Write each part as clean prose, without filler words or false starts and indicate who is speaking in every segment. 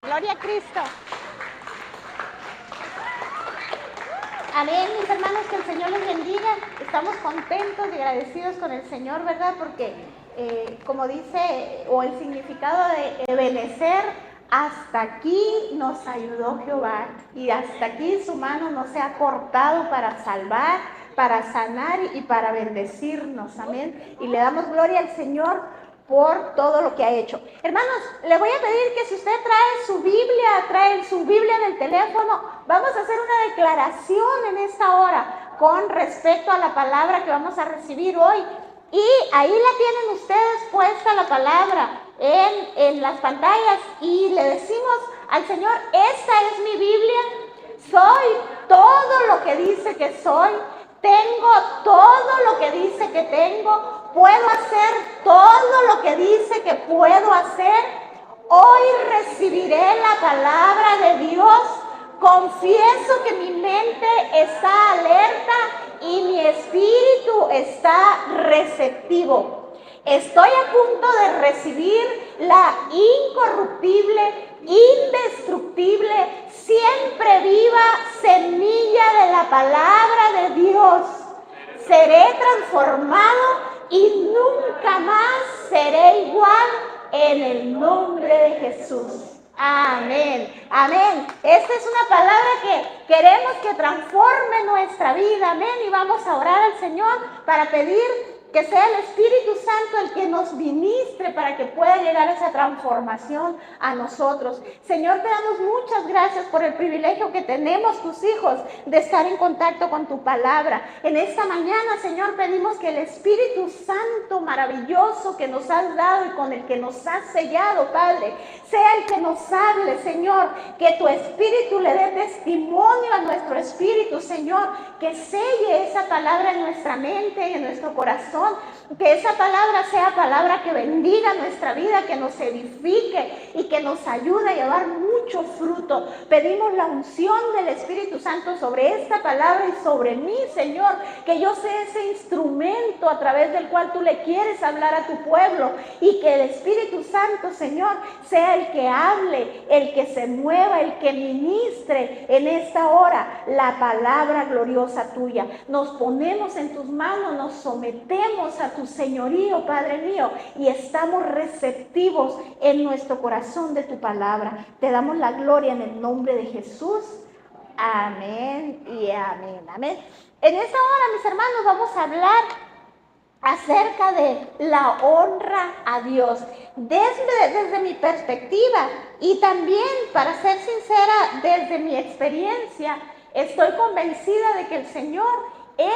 Speaker 1: Gloria a Cristo. Amén, mis hermanos, que el Señor les bendiga. Estamos contentos y agradecidos con el Señor, ¿verdad? Porque, como dice, o el significado de Ebenecer, hasta aquí nos ayudó Jehová y hasta aquí su mano no se ha cortado para salvar, para sanar y para bendecirnos. Amén. Y le damos gloria al Señor por todo lo que ha hecho. Hermanos, le voy a pedir que si usted trae su Biblia en el teléfono, vamos a hacer una declaración en esta hora con respecto a la palabra que vamos a recibir hoy. Y ahí la tienen ustedes puesta la palabra en las pantallas y le decimos al Señor, esta es mi Biblia, soy todo lo que dice que soy, tengo todo lo que dice que tengo, puedo hacer todo lo que dice que puedo hacer. Hoy recibiré la palabra de Dios. Confieso que mi mente está alerta y mi espíritu está receptivo. Estoy a punto de recibir la incorruptible, indestructible, siempre viva semilla de la palabra de Dios. Seré transformado y nunca más seré igual en el nombre de Jesús. Amén, amén. Esta es una palabra que queremos que transforme nuestra vida, amén. Y vamos a orar al Señor para pedir que sea el Espíritu Santo el que nos ministre para que pueda llegar esa transformación a nosotros. Señor, te damos muchas gracias por el privilegio que tenemos tus hijos de estar en contacto con tu palabra. En esta mañana, Señor, pedimos que el Espíritu Santo maravilloso que nos has dado y con el que nos has sellado, Padre, sea el que nos hable, Señor, que tu Espíritu le dé testimonio a nuestro espíritu, Señor, que selle esa palabra en nuestra mente y en nuestro corazón, que esa palabra sea palabra que bendiga nuestra vida, que nos edifique y que nos ayude a llevar mucho fruto. Pedimos la unción del Espíritu Santo sobre esta palabra y sobre mí, Señor, que yo sea ese instrumento a través del cual tú le quieres hablar a tu pueblo y que el Espíritu Santo, Señor, sea el que hable, el que se mueva, el que ministre en esta hora la palabra gloriosa tuya. Nos ponemos en tus manos, nos sometemos a tu señorío, Padre mío, y estamos receptivos en nuestro corazón de tu palabra. Te damos la gloria en el nombre de Jesús. Amén y amén, amén. En esta hora, mis hermanos, vamos a hablar acerca de la honra a Dios desde mi perspectiva y también, para ser sincera, desde mi experiencia. Estoy convencida de que el Señor es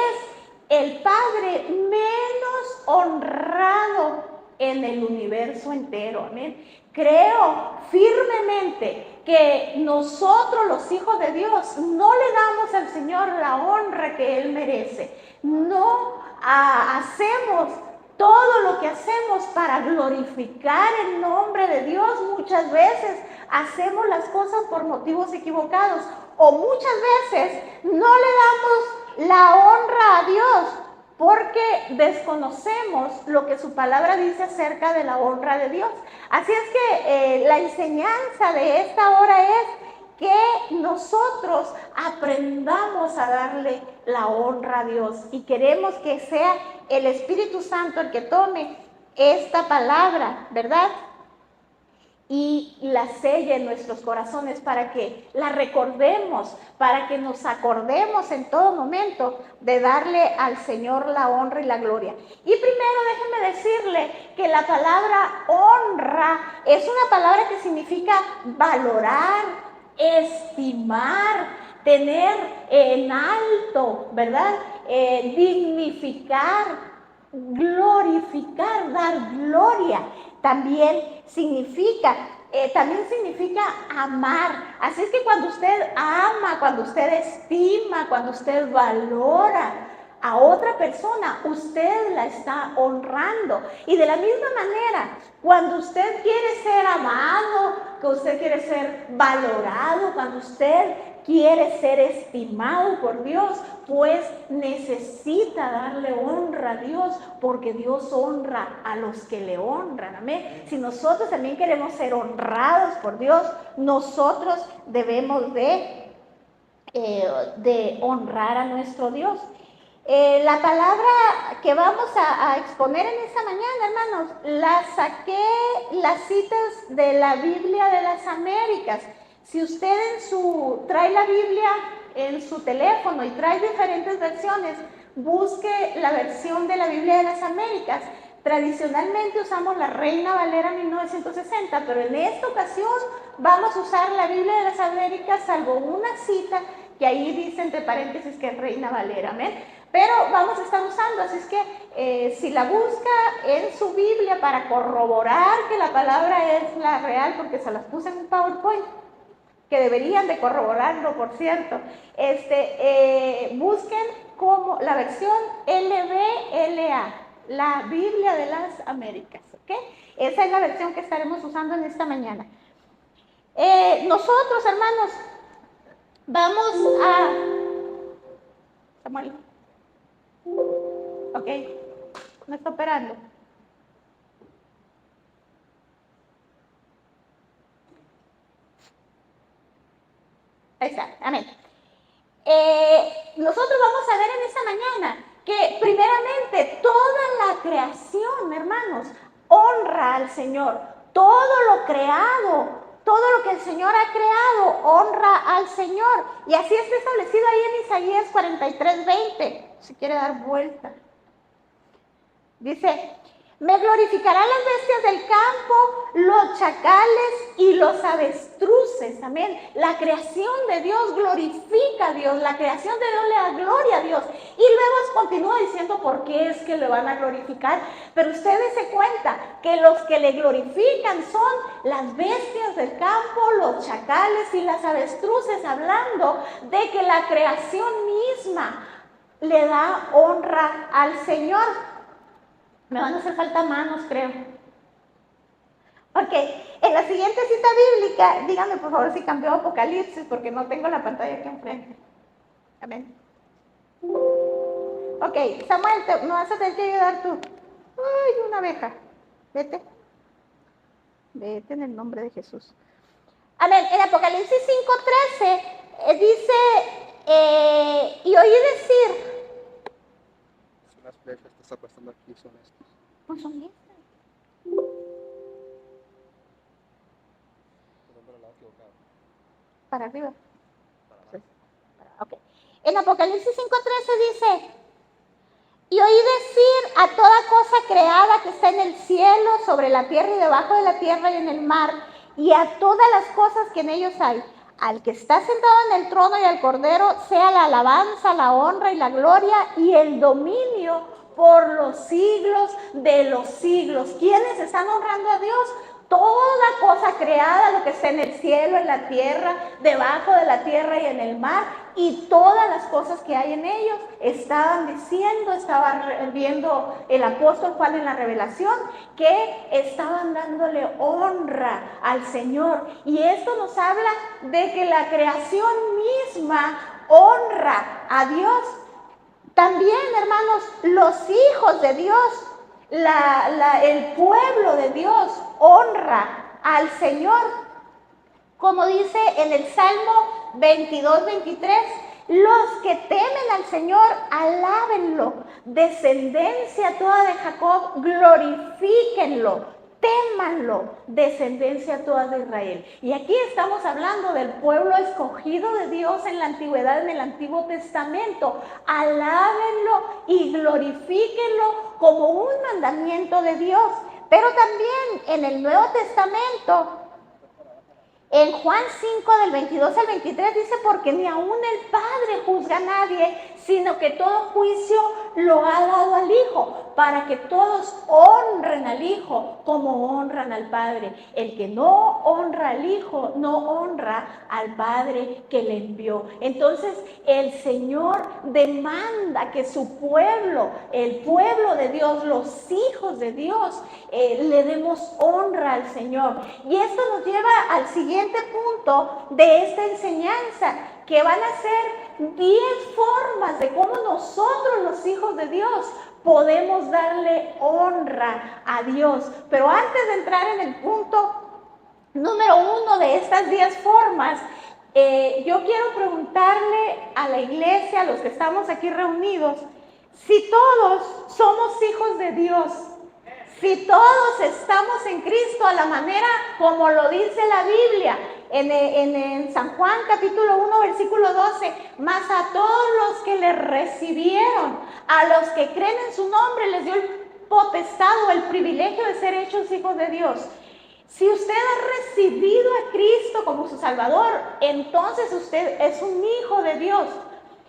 Speaker 1: el Padre menos honrado en el universo entero. Amén. Creo firmemente que nosotros, los hijos de Dios, no le damos al Señor la honra que Él merece. No hacemos todo lo que hacemos para glorificar el nombre de Dios. Muchas veces hacemos las cosas por motivos equivocados o muchas veces no le damos la honra a Dios porque desconocemos lo que su palabra dice acerca de la honra de Dios. Así es que la enseñanza de esta hora es que nosotros aprendamos a darle la honra a Dios y queremos que sea el Espíritu Santo el que tome esta palabra, ¿verdad? Y la selle en nuestros corazones para que la recordemos, para que nos acordemos en todo momento de darle al Señor la honra y la gloria. Y primero déjenme decirle que la palabra honra es una palabra que significa valorar, estimar, tener en alto, ¿verdad? Dignificar, glorificar, dar gloria. También significa amar. Así es que cuando usted ama, cuando usted estima, cuando usted valora a otra persona, usted la está honrando. Y de la misma manera, cuando usted quiere ser amado, que usted quiere ser valorado, cuando usted quiere ser estimado por Dios, pues necesita darle honra a Dios, porque Dios honra a los que le honran. Amén. Si nosotros también queremos ser honrados por Dios, nosotros debemos de honrar a nuestro Dios. La palabra que vamos a exponer en esta mañana, hermanos, la saqué, las citas de la Biblia de las Américas. Si usted trae la Biblia en su teléfono y trae diferentes versiones, busque la versión de la Biblia de las Américas. Tradicionalmente usamos la Reina Valera 1960, pero en esta ocasión vamos a usar la Biblia de las Américas, salvo una cita que ahí dice entre paréntesis que es Reina Valera, amén. Pero vamos a estar usando, así es que si la busca en su Biblia para corroborar que la palabra es la real, porque se las puse en un PowerPoint, que deberían de corroborarlo, por cierto, busquen como la versión LBLA, la Biblia de las Américas, ¿ok? Esa es la versión que estaremos usando en esta mañana. Nosotros, hermanos, vamos a... Samuel. Ok, no está operando. Ahí está, amén. Nosotros vamos a ver en esta mañana que primeramente toda la creación, hermanos, honra al Señor. Todo lo creado, todo lo que el Señor ha creado, honra al Señor. Y así está establecido ahí en Isaías 43:20, si quiere dar vuelta. Dice, me glorificarán las bestias del campo, los chacales y los avestruces. Amén. La creación de Dios glorifica a Dios. La creación de Dios le da gloria a Dios. Y luego continúa diciendo por qué es que le van a glorificar. Pero ustedes se cuenta que los que le glorifican son las bestias del campo, los chacales y las avestruces, hablando de que la creación misma le da honra al Señor. Me van a hacer falta manos, creo. Ok, en la siguiente cita bíblica, díganme por favor si cambió Apocalipsis, porque no tengo la pantalla aquí enfrente. Amén. Ok, Samuel, me vas a tener que ayudar tú. Ay, una abeja. Vete. Vete en el nombre de Jesús. Amén. En Apocalipsis 5:13 dice, y oí decir...
Speaker 2: Son las flechas que está apostando aquí, son estas.
Speaker 1: No son estas. Para arriba. Okay. En Apocalipsis 5:13 dice, y oí decir a toda cosa creada que está en el cielo, sobre la tierra y debajo de la tierra y en el mar, y a todas las cosas que en ellos hay, al que está sentado en el trono y al Cordero, sea la alabanza, la honra y la gloria y el dominio por los siglos de los siglos. ¿Quiénes están honrando a Dios? Toda cosa creada, lo que está en el cielo, en la tierra, debajo de la tierra y en el mar, y todas las cosas que hay en ellos, estaban diciendo, estaba viendo el apóstol Juan en la revelación, que estaban dándole honra al Señor. Y esto nos habla de que la creación misma honra a Dios. También, hermanos, los hijos de Dios, el pueblo de Dios honra al Señor. Como dice en el Salmo 22:23, los que temen al Señor, alábenlo. Descendencia toda de Jacob, glorifíquenlo. Témanlo, descendencia toda de Israel. Y aquí estamos hablando del pueblo escogido de Dios en la antigüedad, en el Antiguo Testamento. Alábenlo y glorifíquenlo como un mandamiento de Dios. Pero también en el Nuevo Testamento, en Juan 5 del 22 al 23 dice, porque ni aún el Padre juzga a nadie, sino que todo juicio lo ha dado al Hijo, para que todos honren al Hijo como honran al Padre. El que no honra al Hijo, no honra al Padre que le envió. Entonces, el Señor demanda que su pueblo, el pueblo de Dios, los hijos de Dios, le demos honra al Señor. Y esto nos lleva al siguiente punto de esta enseñanza, que van a ser 10 formas de cómo nosotros, los hijos de Dios, podemos darle honra a Dios. Pero antes de entrar en el punto número 1 de estas 10 formas, yo quiero preguntarle a la iglesia, a los que estamos aquí reunidos, si todos somos hijos de Dios, si todos estamos en Cristo a la manera como lo dice la Biblia, en San Juan capítulo 1 versículo 12, mas a todos los que le recibieron, a los que creen en su nombre, les dio el potestad o el privilegio de ser hechos hijos de Dios. Si usted ha recibido a Cristo como su Salvador, entonces usted es un hijo de Dios.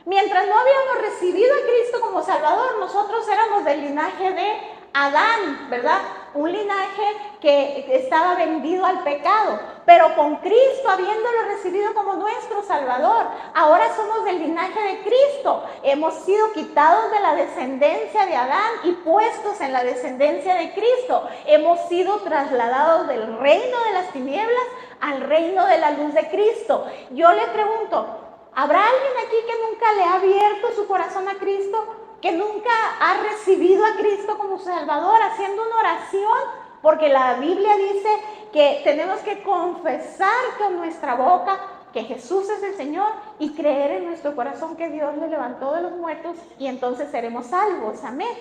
Speaker 1: Mientras no habíamos recibido a Cristo como Salvador, nosotros éramos del linaje de Adán, ¿verdad? Un linaje que estaba vendido al pecado. Pero con Cristo, habiéndolo recibido como nuestro Salvador, ahora somos del linaje de Cristo. Hemos sido quitados de la descendencia de Adán y puestos en la descendencia de Cristo. Hemos sido trasladados del reino de las tinieblas al reino de la luz de Cristo. Yo le pregunto, ¿habrá alguien aquí que nunca le ha abierto su corazón a Cristo? ¿Que nunca ha recibido a Cristo como Salvador haciendo una oración? Porque la Biblia dice que tenemos que confesar con nuestra boca que Jesús es el Señor y creer en nuestro corazón que Dios le levantó de los muertos y entonces seremos salvos. Amén.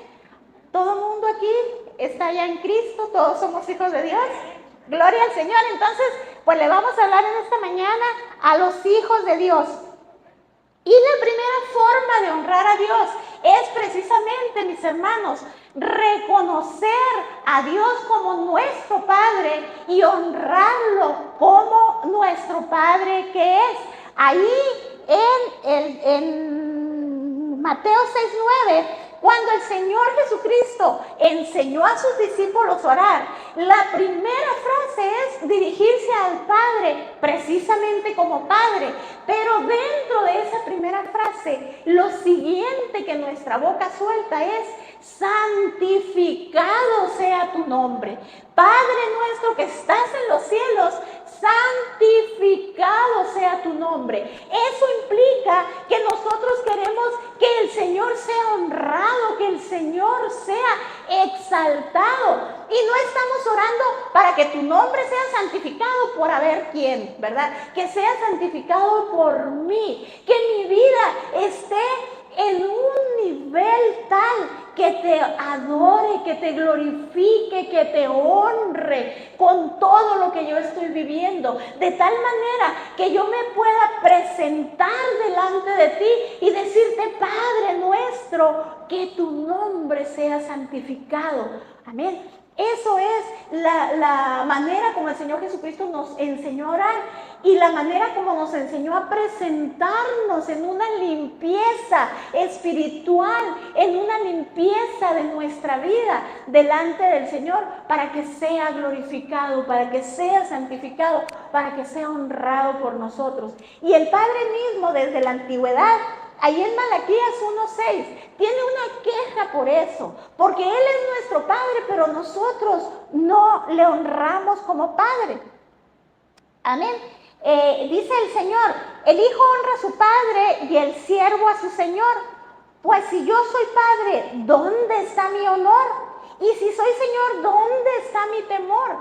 Speaker 1: ¿Todo el mundo aquí está ya en Cristo? ¿Todos somos hijos de Dios? Gloria al Señor. Entonces, pues le vamos a hablar en esta mañana a los hijos de Dios. Y la primera forma de honrar a Dios es precisamente, mis hermanos, reconocer a Dios como nuestro Padre y honrarlo como nuestro Padre que es. Ahí en Mateo 6:9, cuando el Señor Jesucristo enseñó a sus discípulos a orar, la primera frase es dirigirse al Padre, precisamente como Padre. Pero dentro de esa primera frase, lo siguiente que nuestra boca suelta es: santificado sea tu nombre. Padre nuestro que estás en los cielos, santificado sea tu nombre. Eso implica que nosotros queremos que el Señor sea honrado, que el Señor sea exaltado. Y no estamos orando para que tu nombre sea santificado por haber quién, ¿verdad? Que sea santificado por mí, que mi vida esté en un nivel tal que te adore, que te glorifique, que te honre con todo lo que yo estoy viviendo, de tal manera que yo me pueda presentar delante de ti y decirte: Padre nuestro, que tu nombre sea santificado. Amén. Eso es la manera como el Señor Jesucristo nos enseñó a orar y la manera como nos enseñó a presentarnos en una limpieza espiritual, en una limpieza de nuestra vida delante del Señor, para que sea glorificado, para que sea santificado, para que sea honrado por nosotros. Y el Padre mismo, desde la antigüedad, ahí en Malaquías 1:6, tiene una queja por eso, porque Él es nuestro Padre, pero nosotros no le honramos como Padre. Amén. Dice el Señor: el Hijo honra a su Padre y el siervo a su Señor. Pues si yo soy Padre, ¿dónde está mi honor? Y si soy Señor, ¿dónde está mi temor?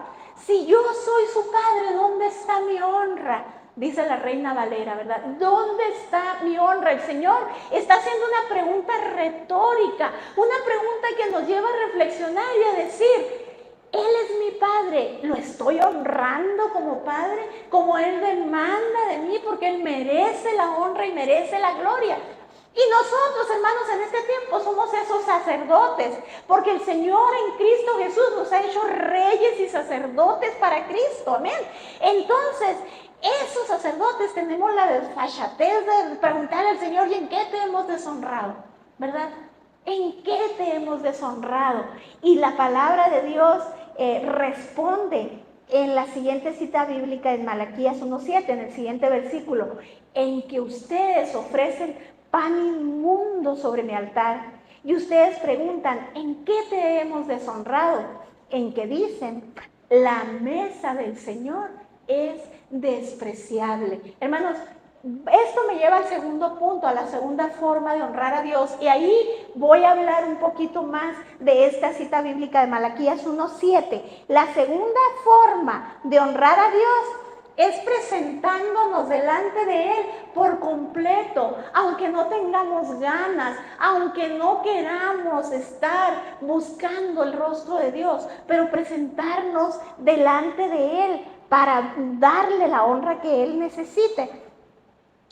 Speaker 1: Si yo soy su Padre, ¿dónde está mi honra? Dice la Reina Valera, ¿verdad? ¿Dónde está mi honra? El Señor está haciendo una pregunta retórica, una pregunta que nos lleva a reflexionar y a decir: Él es mi Padre, ¿lo estoy honrando como Padre? Como Él demanda de mí, porque Él merece la honra y merece la gloria. Y nosotros, hermanos, en este tiempo somos esos sacerdotes, porque el Señor en Cristo Jesús nos ha hecho reyes y sacerdotes para Cristo, amén. Entonces, Esos sacerdotes tenemos la desfachatez de preguntarle al Señor, ¿y en qué te hemos deshonrado? ¿Verdad? ¿En qué te hemos deshonrado? Y la palabra de Dios responde en la siguiente cita bíblica en Malaquías 1:7, en el siguiente versículo, en que ustedes ofrecen pan inmundo sobre mi altar. Y ustedes preguntan, ¿en qué te hemos deshonrado? En que dicen, la mesa del Señor es despreciable. Hermanos, esto me lleva al segundo punto, a la segunda forma de honrar a Dios. Y ahí voy a hablar un poquito más de esta cita bíblica de Malaquías 1:7. La segunda forma de honrar a Dios es presentándonos delante de Él por completo, aunque no tengamos ganas, aunque no queramos estar buscando el rostro de Dios, pero presentarnos delante de Él para darle la honra que Él necesite.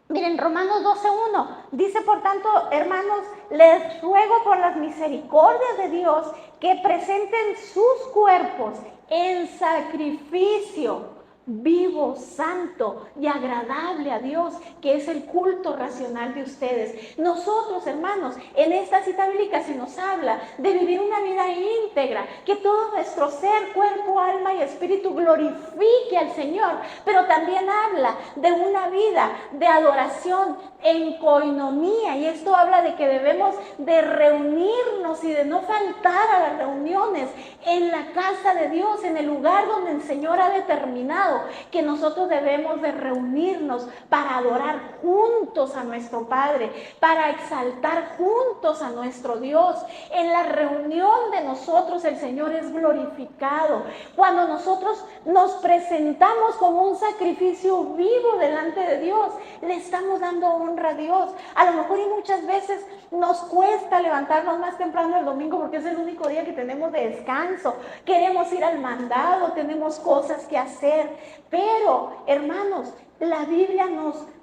Speaker 1: Miren, Romanos 12:1 dice, por tanto, hermanos, les ruego por las misericordias de Dios que presenten sus cuerpos en sacrificio vivo, santo y agradable a Dios, que es el culto racional de ustedes. Nosotros, hermanos, en esta cita bíblica se nos habla de vivir una vida íntegra, que todo nuestro ser, cuerpo, alma y espíritu glorifique al Señor, pero también habla de una vida de adoración en coinonía, y esto habla de que debemos de reunirnos y de no faltar a las reuniones en la casa de Dios, en el lugar donde el Señor ha determinado que nosotros debemos de reunirnos para adorar juntos a nuestro Padre, para exaltar juntos a nuestro Dios. En la reunión de nosotros el Señor es glorificado. Cuando nosotros nos presentamos como un sacrificio vivo delante de Dios, le estamos dando honra a Dios. A lo mejor y muchas veces nos cuesta levantarnos más temprano el domingo porque es el único día que tenemos de descanso. Queremos ir al mandado, tenemos cosas que hacer. Pero, hermanos, la Biblia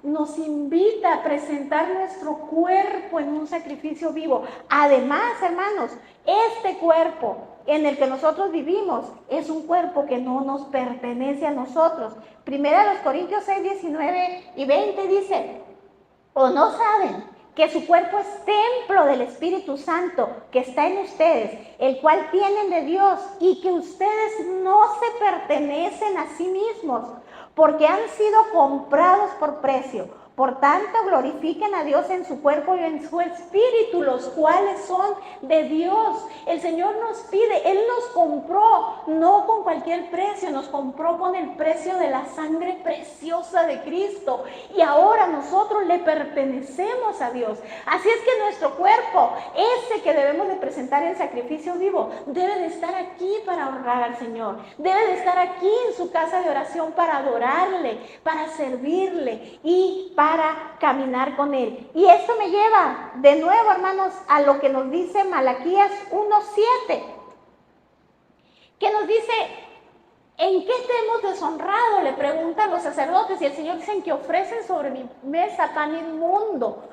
Speaker 1: nos invita a presentar nuestro cuerpo en un sacrificio vivo. Además, hermanos, este cuerpo en el que nosotros vivimos es un cuerpo que no nos pertenece a nosotros. Primera de Corintios 6:19-20 dice, ¿o no saben que su cuerpo es templo del Espíritu Santo que está en ustedes, el cual tienen de Dios, y que ustedes no se pertenecen a sí mismos, porque han sido comprados por precio? Por tanto, glorifiquen a Dios en su cuerpo y en su espíritu, los cuales son de Dios. El Señor nos pide, Él nos compró, no con cualquier precio, nos compró con el precio de la sangre preciosa de Cristo. Y ahora nosotros le pertenecemos a Dios. Así es que nuestro cuerpo, ese que debemos de presentar en sacrificio vivo, debe de estar aquí para honrar al Señor. Debe de estar aquí en su casa de oración para adorarle, para servirle y para caminar con Él. Y esto me lleva de nuevo, hermanos, a lo que nos dice Malaquías 1:7, que nos dice, ¿en qué te hemos deshonrado? Le preguntan los sacerdotes, y el Señor dice, que ofrecen sobre mi mesa pan inmundo,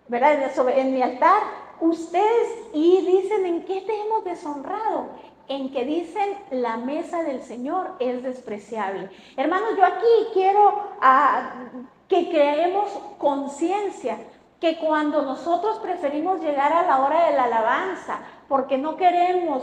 Speaker 1: ¿verdad? En mi altar, ustedes, y dicen, ¿en qué te hemos deshonrado? En que dicen, la mesa del Señor es despreciable. Hermanos, yo aquí quiero que creemos conciencia, que cuando nosotros preferimos llegar a la hora de la alabanza, porque no queremos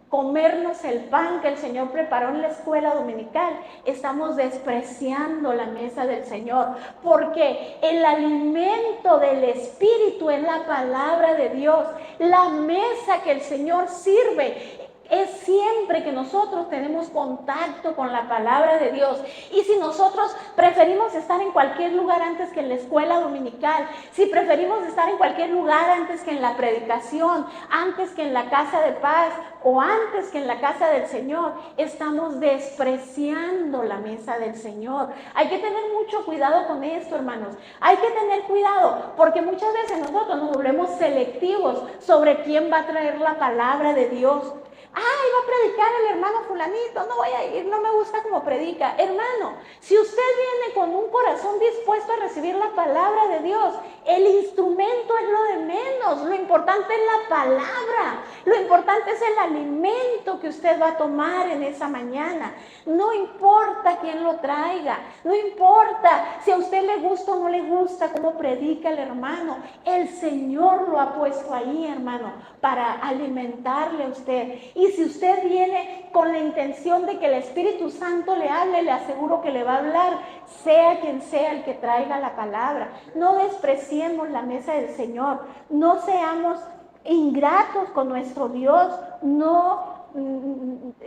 Speaker 1: comernos el pan que el Señor preparó en la escuela dominical, estamos despreciando la mesa del Señor, porque el alimento del Espíritu es la palabra de Dios. La mesa que el Señor sirve es siempre que nosotros tenemos contacto con la palabra de Dios. Y si nosotros preferimos estar en cualquier lugar antes que en la escuela dominical, si preferimos estar en cualquier lugar antes que en la predicación, antes que en la casa de paz o antes que en la casa del Señor, estamos despreciando la mesa del Señor. Hay que tener mucho cuidado con esto, hermanos. Hay que tener cuidado porque muchas veces nosotros nos volvemos selectivos sobre quién va a traer la palabra de Dios. Ay, va a predicar el hermano fulanito, no voy a ir, no me gusta cómo predica. Hermano, si usted viene con un corazón corazón dispuesto a recibir la palabra de Dios. El instrumento es lo de menos, lo importante es la palabra, lo importante es el alimento que usted va a tomar en esa mañana. No importa quién lo traiga, no importa si a usted le gusta o no le gusta cómo predica el hermano. El Señor lo ha puesto ahí, hermano, para alimentarle a usted. Y si usted viene con la intención de que el Espíritu Santo le hable, le aseguro que le va a hablar, sea quien sea el que traiga la palabra. No despreciemos la mesa del Señor, no seamos ingratos con nuestro Dios, no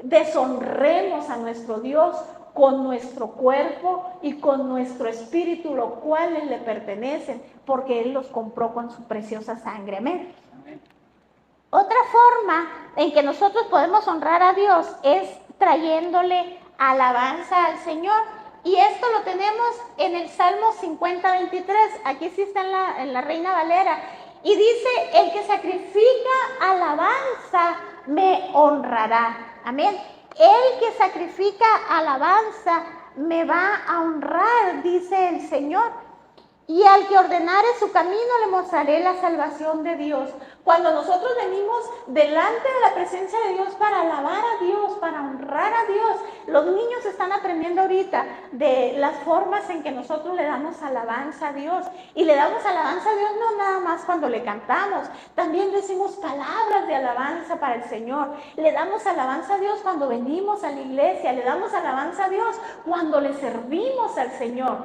Speaker 1: deshonremos a nuestro Dios con nuestro cuerpo y con nuestro espíritu, los cuales le pertenecen, porque Él los compró con su preciosa sangre. Amén. Otra forma en que nosotros podemos honrar a Dios es trayéndole alabanza al Señor. Y esto lo tenemos en el Salmo 50:23. Aquí sí está en la Reina Valera. Y dice, el que sacrifica alabanza me honrará. Amén. El que sacrifica alabanza me va a honrar, dice el Señor. Y al que ordenare su camino le mostraré la salvación de Dios. Cuando nosotros venimos delante de la presencia de Dios para alabar a Dios, para honrar a Dios, los niños están aprendiendo ahorita de las formas en que nosotros le damos alabanza a Dios. Y le damos alabanza a Dios no nada más cuando le cantamos, también decimos palabras de alabanza para el Señor. Le damos alabanza a Dios cuando venimos a la iglesia, le damos alabanza a Dios cuando le servimos al Señor.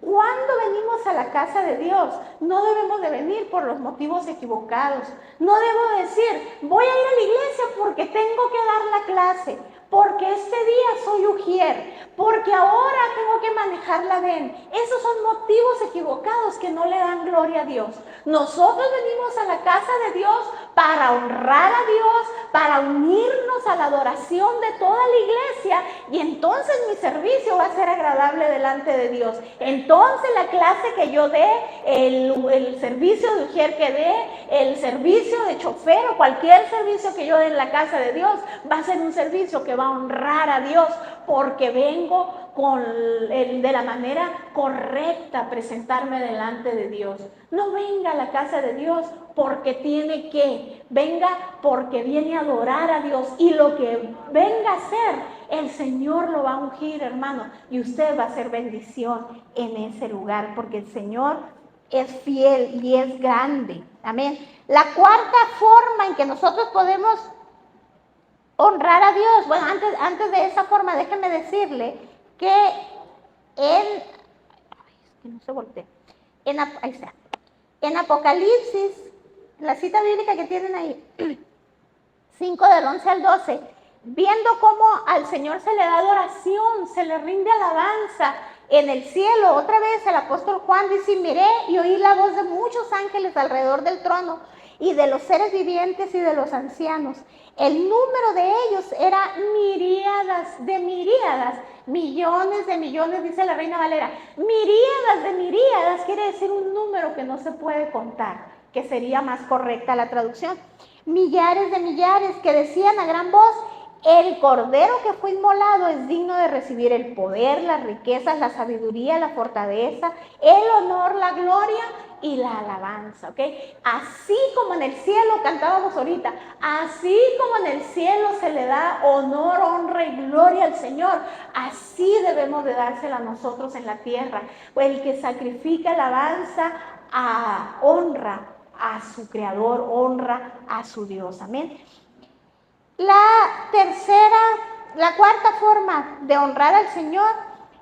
Speaker 1: Cuando venimos a la casa de Dios, no debemos de venir por los motivos equivocados. No debo decir, voy a ir a la iglesia porque tengo que dar la clase, porque este día soy ujier, porque ahora tengo que manejar la VEN. Esos son motivos equivocados que no le dan gloria a Dios. Nosotros venimos a la casa de Dios para honrar a Dios, para unirnos a la adoración de toda la iglesia, y entonces mi servicio va a ser agradable delante de Dios. Entonces la clase que yo dé, el servicio de ujier que dé, el servicio de chofer o cualquier servicio que yo dé en la casa de Dios, va a ser un servicio que va a honrar a Dios, porque vengo de la manera correcta a presentarme delante de Dios. No venga a la casa de Dios porque tiene que, venga porque viene a adorar a Dios, y lo que venga a hacer, el Señor lo va a ungir, hermano, y usted va a hacer bendición en ese lugar, porque el Señor es fiel y es grande. Amén. La cuarta forma en que nosotros podemos honrar a Dios, bueno, antes de esa forma, déjeme decirle que es que no se voltee. Ahí está. En Apocalipsis, la cita bíblica que tienen ahí, 5 del 11 al 12, viendo cómo al Señor se le da adoración, se le rinde alabanza en el cielo. Otra vez el apóstol Juan dice, miré y oí la voz de muchos ángeles alrededor del trono y de los seres vivientes y de los ancianos. El número de ellos era miríadas de miríadas, millones de millones, dice la Reina Valera. Miríadas de miríadas quiere decir un número que no se puede contar, que sería más correcta la traducción. Millares de millares que decían a gran voz, el cordero que fue inmolado es digno de recibir el poder, las riquezas, la sabiduría, la fortaleza, el honor, la gloria y la alabanza, ¿ok? Así como en el cielo, cantábamos ahorita, así como en el cielo se le da honor, honra y gloria al Señor, así debemos de dársela a nosotros en la tierra. Pues el que sacrifica alabanza, honra a su Creador, honra a su Dios, amén. La cuarta forma de honrar al Señor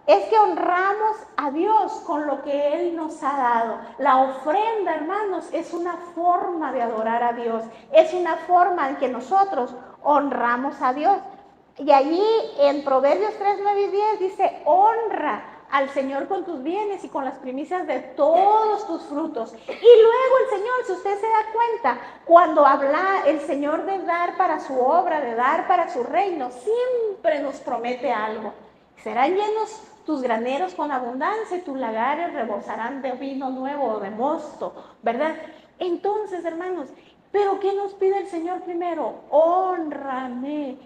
Speaker 1: es que honramos a Dios con lo que Él nos ha dado. La ofrenda, hermanos, es una forma de adorar a Dios, es una forma en que nosotros honramos a Dios. Y allí en Proverbios 3, 9 y 10 dice, honra al Señor con tus bienes y con las primicias de todos tus frutos. Y luego el Señor, si usted se da cuenta, cuando habla el Señor de dar para su obra, de dar para su reino, siempre nos promete algo. Serán llenos tus graneros con abundancia y tus lagares rebosarán de vino nuevo o de mosto, ¿verdad? Entonces, hermanos, ¿pero qué nos pide el Señor primero? Honrame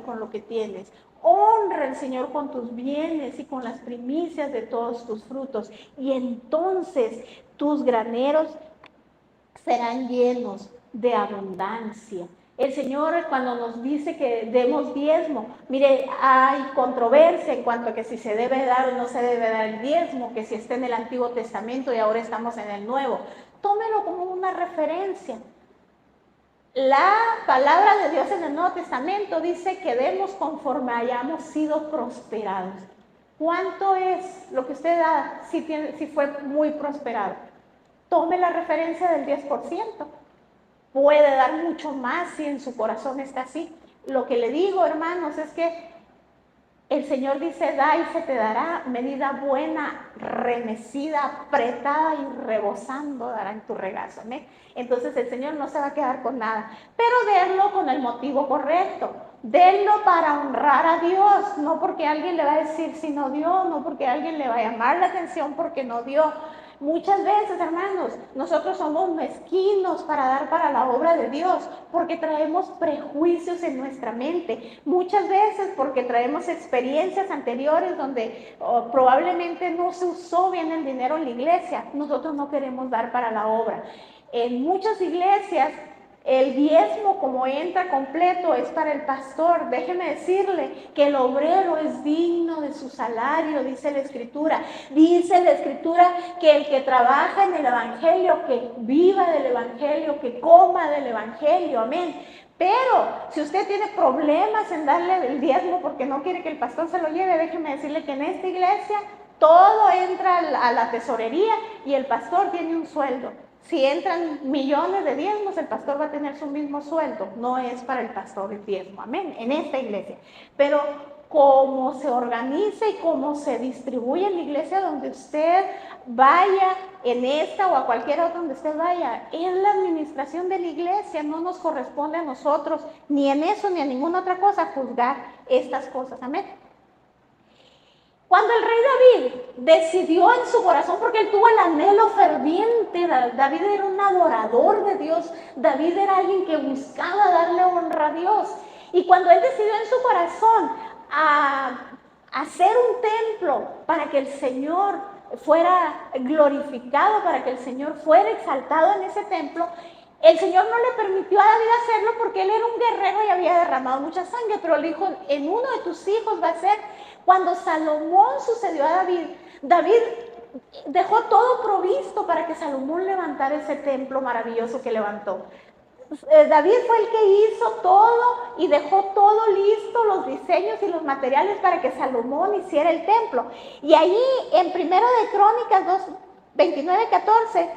Speaker 1: con lo que tienes. Honra al Señor con tus bienes y con las primicias de todos tus frutos. Y entonces tus graneros serán llenos de abundancia. El Señor cuando nos dice que demos diezmo, mire, hay controversia en cuanto a que si se debe dar o no se debe dar el diezmo, que si está en el Antiguo Testamento y ahora estamos en el Nuevo. Tómelo como una referencia. La palabra de Dios en el Nuevo Testamento dice que demos conforme hayamos sido prosperados. ¿Cuánto es lo que usted da si fue muy prosperado? Tome la referencia del 10%. Puede dar mucho más si en su corazón está así. Lo que le digo, hermanos, es que el Señor dice, da y se te dará, medida buena, remecida, apretada y rebosando dará en tu regazo. ¿eh? Entonces el Señor no se va a quedar con nada, pero denlo con el motivo correcto. Denlo para honrar a Dios, no porque alguien le va a decir si no dio, no porque alguien le va a llamar la atención porque no dio. Muchas veces, hermanos, nosotros somos mezquinos para dar para la obra de Dios, porque traemos prejuicios en nuestra mente. Muchas veces porque traemos experiencias anteriores donde probablemente no se usó bien el dinero en la iglesia. Nosotros no queremos dar para la obra. En muchas iglesias, el diezmo como entra completo es para el pastor. Déjeme decirle que el obrero es digno de su salario, dice la Escritura. Dice la Escritura que el que trabaja en el Evangelio, que viva del Evangelio, que coma del Evangelio, amén. Pero si usted tiene problemas en darle el diezmo porque no quiere que el pastor se lo lleve, déjeme decirle que en esta iglesia todo entra a la tesorería y el pastor tiene un sueldo. Si entran millones de diezmos, el pastor va a tener su mismo sueldo. No es para el pastor el diezmo, amén, en esta iglesia. Pero cómo se organiza y cómo se distribuye en la iglesia donde usted vaya, en esta o a cualquier otra donde usted vaya, es la administración de la iglesia. No nos corresponde a nosotros, ni en eso ni en ninguna otra cosa, juzgar estas cosas, amén. Cuando el rey David decidió en su corazón, porque él tuvo el anhelo ferviente, David era un adorador de Dios, David era alguien que buscaba darle honra a Dios. Y cuando él decidió en su corazón a hacer un templo para que el Señor fuera glorificado, para que el Señor fuera exaltado en ese templo, el Señor no le permitió a David hacerlo porque él era un guerrero y había derramado mucha sangre, pero le dijo, en uno de tus hijos va a ser. Cuando Salomón sucedió a David, David dejó todo provisto para que Salomón levantara ese templo maravilloso que levantó. David fue el que hizo todo y dejó todo listo, los diseños y los materiales para que Salomón hiciera el templo. Y ahí en 1 de Crónicas 2, 29, 14,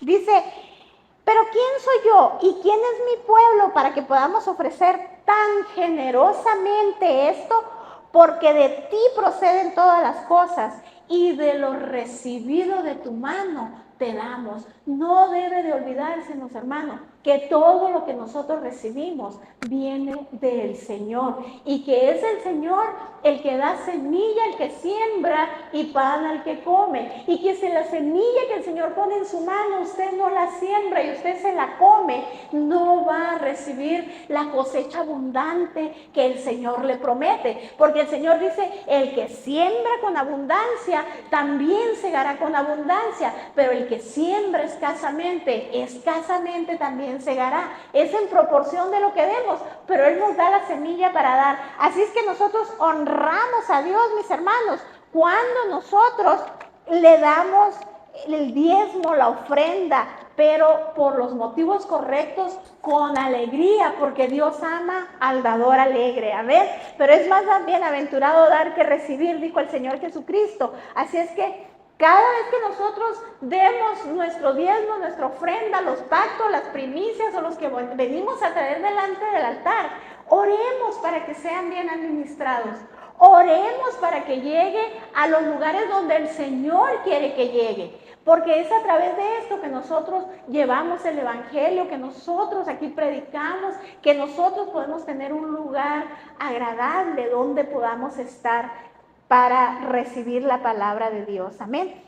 Speaker 1: dice, pero ¿quién soy yo y quién es mi pueblo para que podamos ofrecer tan generosamente esto? Porque de ti proceden todas las cosas y de lo recibido de tu mano te damos. No debe de olvidársenos, hermanos, que todo lo que nosotros recibimos viene del Señor y que es el Señor el que da semilla al que siembra y pan al que come, y que si la semilla que el Señor pone en su mano usted no la siembra y usted se la come, no va a recibir la cosecha abundante que el Señor le promete, porque el Señor dice, el que siembra con abundancia también segará con abundancia, pero el que siembra escasamente también segará. Es en proporción de lo que demos, pero Él nos da la semilla para dar. Así es que nosotros honramos a Dios, mis hermanos, cuando nosotros le damos el diezmo, la ofrenda, pero por los motivos correctos, con alegría, porque Dios ama al dador alegre, amén. Pero es más bienaventurado dar que recibir, dijo el Señor Jesucristo. Así es que cada vez que nosotros demos nuestro diezmo, nuestra ofrenda, los pactos, las primicias o los que venimos a traer delante del altar, oremos para que sean bien administrados. Oremos para que llegue a los lugares donde el Señor quiere que llegue. Porque es a través de esto que nosotros llevamos el Evangelio, que nosotros aquí predicamos, que nosotros podemos tener un lugar agradable donde podamos estar para recibir la palabra de Dios. Amén.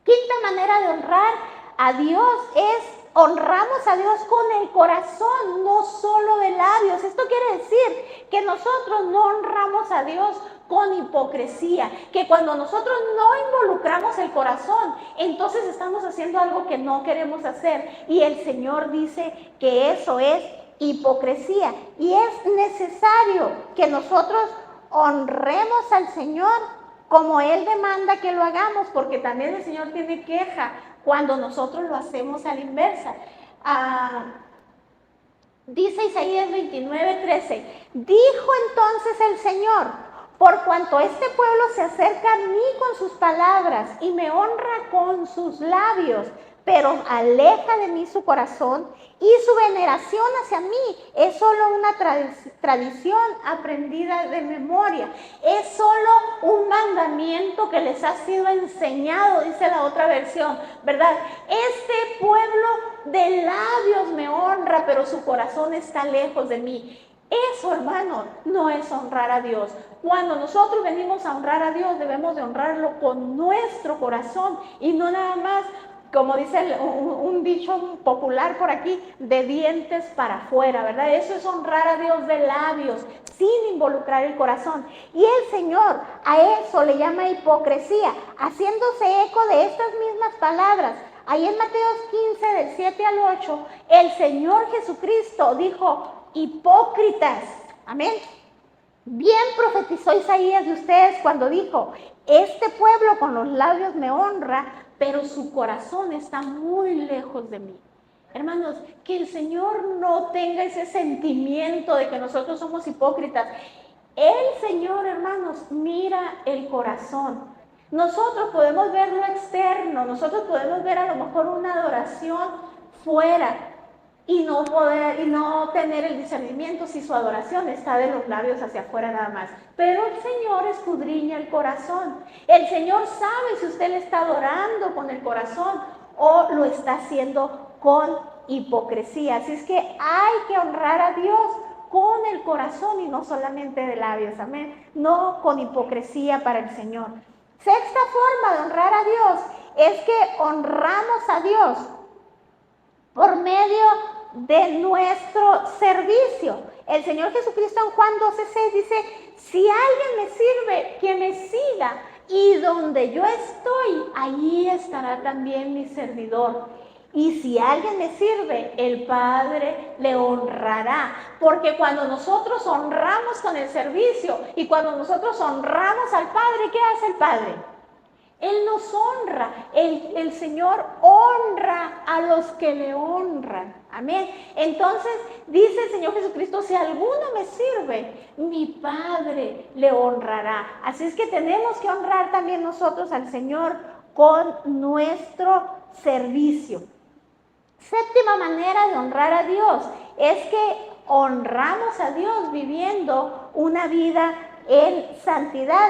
Speaker 1: Quinta manera de honrar a Dios es honramos a Dios con el corazón, no solo de labios. Esto quiere decir que nosotros no honramos a Dios con hipocresía, que cuando nosotros no involucramos el corazón, entonces estamos haciendo algo que no queremos hacer. Y el Señor dice que eso es hipocresía. Y es necesario que nosotros honremos al Señor como Él demanda que lo hagamos, porque también el Señor tiene queja cuando nosotros lo hacemos a la inversa. Dice Isaías 29:13, dijo entonces el Señor, por cuanto este pueblo se acerca a mí con sus palabras y me honra con sus labios, pero aleja de mí su corazón y su veneración hacia mí es solo una tradición aprendida de memoria. Es solo un mandamiento que les ha sido enseñado, dice la otra versión, ¿verdad? Este pueblo de labios me honra, pero su corazón está lejos de mí. Eso, hermano, no es honrar a Dios. Cuando nosotros venimos a honrar a Dios, debemos de honrarlo con nuestro corazón y no nada más, como dice un dicho popular por aquí, de dientes para afuera, ¿verdad? Eso es honrar a Dios de labios, sin involucrar el corazón. Y el Señor a eso le llama hipocresía, haciéndose eco de estas mismas palabras. Ahí en Mateo 15, del 7 al 8, el Señor Jesucristo dijo, hipócritas, amén. Bien profetizó Isaías de ustedes cuando dijo, este pueblo con los labios me honra, pero su corazón está muy lejos de mí. Hermanos, que el Señor no tenga ese sentimiento de que nosotros somos hipócritas. El Señor, hermanos, mira el corazón. Nosotros podemos ver lo externo, nosotros podemos ver a lo mejor una adoración fuera, y no tener el discernimiento si su adoración está de los labios hacia afuera nada más. Pero el Señor escudriña el corazón. El Señor sabe si usted le está adorando con el corazón o lo está haciendo con hipocresía. Así es que hay que honrar a Dios con el corazón y no solamente de labios, amén. No con hipocresía para el Señor. Sexta forma de honrar a Dios es que honramos a Dios por medio de nuestro servicio. El Señor Jesucristo en Juan 12:6 dice, si alguien me sirve, que me siga, y donde yo estoy, allí estará también mi servidor. Y si alguien me sirve, el Padre le honrará. Porque cuando nosotros honramos con el servicio y cuando nosotros honramos al Padre, ¿qué hace el Padre? Él nos honra, el Señor honra a los que le honran, amén. Entonces dice el Señor Jesucristo, si alguno me sirve, mi Padre le honrará. Así es que tenemos que honrar también nosotros al Señor con nuestro servicio. Séptima manera de honrar a Dios es que honramos a Dios viviendo una vida en santidad.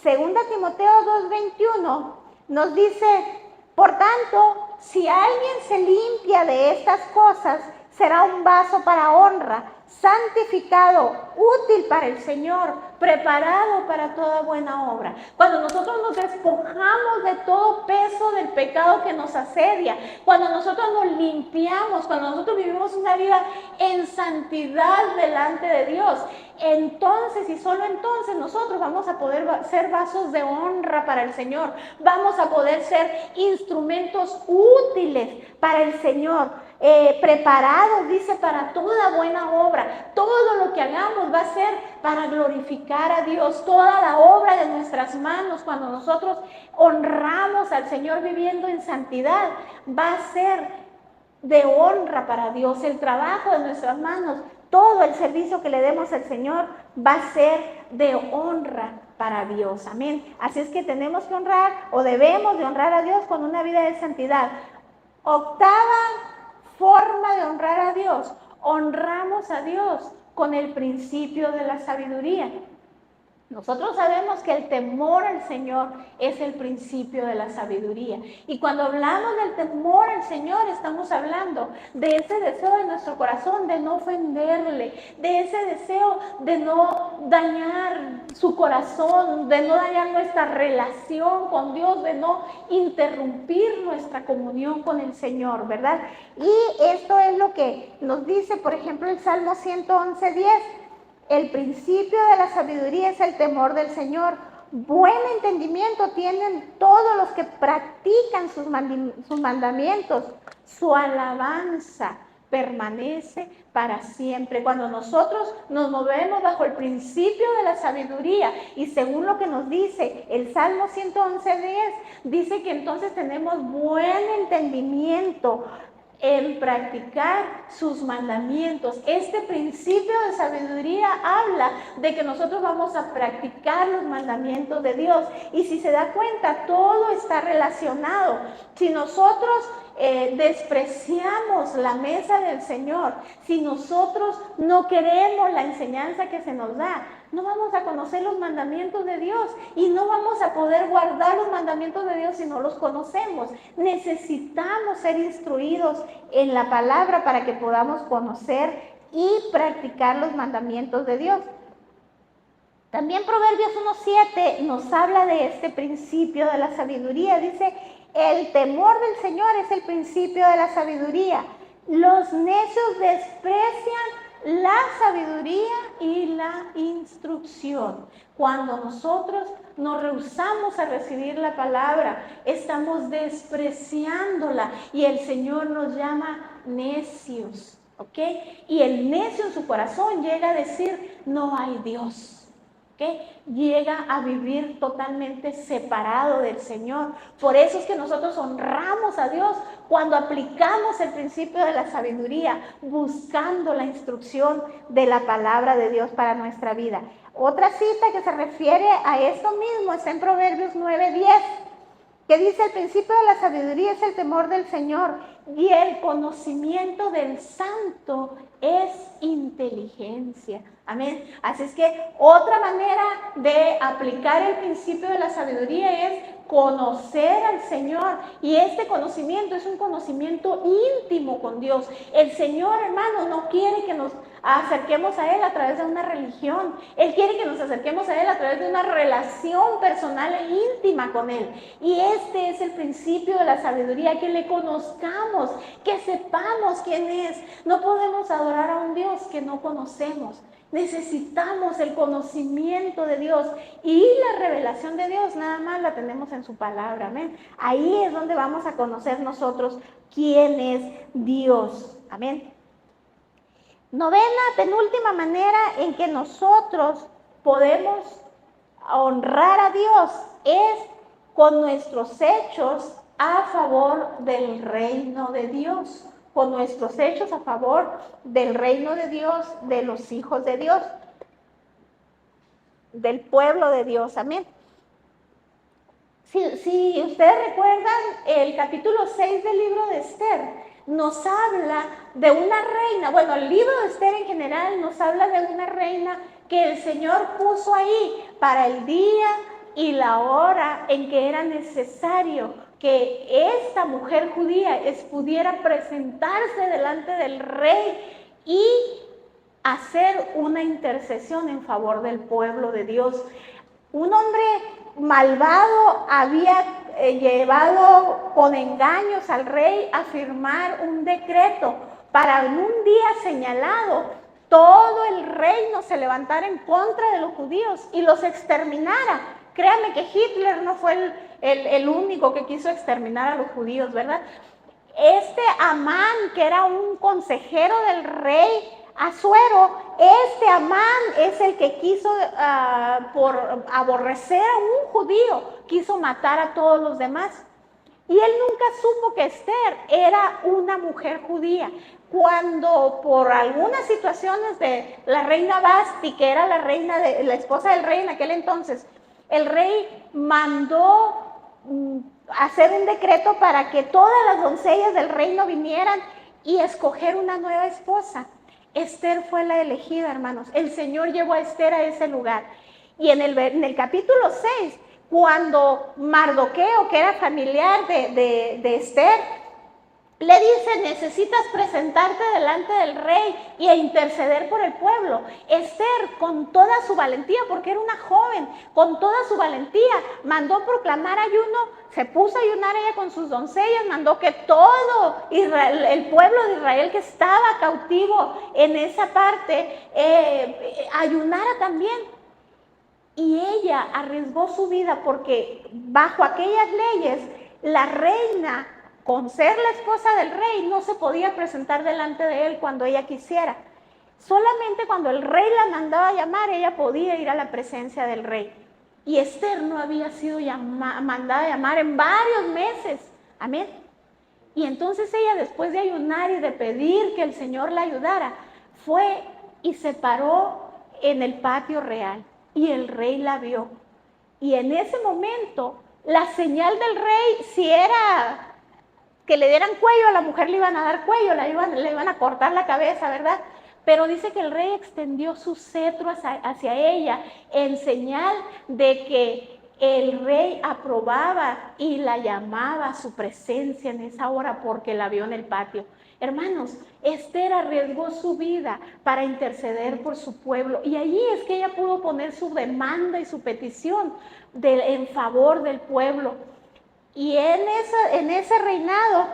Speaker 1: Segunda Timoteo 2:21 nos dice, por tanto, si alguien se limpia de estas cosas, será un vaso para honra, santificado, útil para el Señor, preparado para toda buena obra. Cuando nosotros nos despojamos de todo peso del pecado que nos asedia, cuando nosotros nos limpiamos, cuando nosotros vivimos una vida en santidad delante de Dios, entonces y solo entonces nosotros vamos a poder ser vasos de honra para el Señor, vamos a poder ser instrumentos útiles para el Señor. Preparados, dice, para toda buena obra. Todo lo que hagamos va a ser para glorificar a Dios. Toda la obra de nuestras manos, cuando nosotros honramos al Señor viviendo en santidad, va a ser de honra para Dios. El trabajo de nuestras manos, todo el servicio que le demos al Señor va a ser de honra para Dios, amén. Así es que tenemos que honrar, o debemos de honrar a Dios con una vida de santidad. Octava forma de honrar a Dios, honramos a Dios con el principio de la sabiduría. Nosotros sabemos que el temor al Señor es el principio de la sabiduría. Y cuando hablamos del temor al Señor, estamos hablando de ese deseo de nuestro corazón de no ofenderle, de ese deseo de no dañar su corazón, de no dañar nuestra relación con Dios, de no interrumpir nuestra comunión con el Señor, ¿verdad? Y esto es lo que nos dice, por ejemplo, el Salmo 111:10. El principio de la sabiduría es el temor del Señor. Buen entendimiento tienen todos los que practican sus mandamientos. Su alabanza permanece para siempre. Cuando nosotros nos movemos bajo el principio de la sabiduría y según lo que nos dice el Salmo 111:10, dice que entonces tenemos buen entendimiento en practicar sus mandamientos. Este principio de sabiduría habla de que nosotros vamos a practicar los mandamientos de Dios. Y si se da cuenta, todo está relacionado. Si nosotros despreciamos la mesa del Señor, si nosotros no queremos la enseñanza que se nos da, no vamos a conocer los mandamientos de Dios y no vamos a poder guardar los mandamientos de Dios si no los conocemos. Necesitamos ser instruidos en la palabra para que podamos conocer y practicar los mandamientos de Dios. También Proverbios 1:7 nos habla de este principio de la sabiduría. Dice, el temor del Señor es el principio de la sabiduría. Los necios desprecian la sabiduría y la instrucción. Cuando nosotros nos rehusamos a recibir la palabra, estamos despreciándola y el Señor nos llama necios, ¿ok? Y el necio en su corazón llega a decir, no hay Dios. ¿Okay? Llega a vivir totalmente separado del Señor. Por eso es que nosotros honramos a Dios cuando aplicamos el principio de la sabiduría, buscando la instrucción de la palabra de Dios para nuestra vida. Otra cita que se refiere a esto mismo está en Proverbios 9:10, que dice, el principio de la sabiduría es el temor del Señor y el conocimiento del santo es inteligencia. Amén. Así es que otra manera de aplicar el principio de la sabiduría es conocer al Señor. Y este conocimiento es un conocimiento íntimo con Dios. El Señor, hermano, no quiere que nos acerquemos a Él a través de una religión. Él quiere que nos acerquemos a Él a través de una relación personal e íntima con Él. Y este es el principio de la sabiduría, que le conozcamos, que sepamos quién es. No podemos adorar a un Dios que no conocemos. Necesitamos el conocimiento de Dios y la revelación de Dios nada más la tenemos en su palabra, amén. Ahí es donde vamos a conocer nosotros quién es Dios, amén. Novena, penúltima manera en que nosotros podemos honrar a Dios es con nuestros hechos a favor del reino de Dios. Con nuestros hechos a favor del reino de Dios, de los hijos de Dios, del pueblo de Dios, amén. Si ustedes recuerdan, el capítulo 6 del libro de Esther nos habla de una reina, bueno, el libro de Esther en general nos habla de una reina que el Señor puso ahí para el día y la hora en que era necesario que esta mujer judía pudiera presentarse delante del rey y hacer una intercesión en favor del pueblo de Dios. Un hombre malvado había llevado con engaños al rey a firmar un decreto para en un día señalado todo el reino se levantara en contra de los judíos y los exterminara. Créanme que Hitler no fue el único que quiso exterminar a los judíos, ¿verdad? Este Amán, que era un consejero del rey Asuero, este Amán es el que quiso, por aborrecer a un judío, quiso matar a todos los demás. Y él nunca supo que Esther era una mujer judía. Cuando por algunas situaciones de la reina Basti, que era la esposa del rey en aquel entonces, el rey mandó hacer un decreto para que todas las doncellas del reino vinieran y escoger una nueva esposa. Esther fue la elegida, hermanos. El Señor llevó a Esther a ese lugar. Y en el capítulo 6, cuando Mardoqueo, que era familiar de Esther, le dice, necesitas presentarte delante del rey e interceder por el pueblo. Esther, con toda su valentía, porque era una joven, con toda su valentía, mandó proclamar ayuno, se puso a ayunar ella con sus doncellas, mandó que todo Israel, el pueblo de Israel que estaba cautivo en esa parte, ayunara también. Y ella arriesgó su vida porque bajo aquellas leyes, la reina, con ser la esposa del rey, no se podía presentar delante de él cuando ella quisiera. Solamente cuando el rey la mandaba a llamar, ella podía ir a la presencia del rey. Y Esther no había sido mandada a llamar en varios meses. Amén. Y entonces ella, después de ayunar y de pedir que el Señor la ayudara, fue y se paró en el patio real. Y el rey la vio. Y en ese momento, la señal del rey, si era que le dieran cuello, a la mujer le iban a dar cuello, le iban a cortar la cabeza, ¿verdad? Pero dice que el rey extendió su cetro hacia ella en señal de que el rey aprobaba y la llamaba a su presencia en esa hora porque la vio en el patio. Hermanos, Esther arriesgó su vida para interceder por su pueblo y allí es que ella pudo poner su demanda y su petición en favor del pueblo. Y en ese reinado,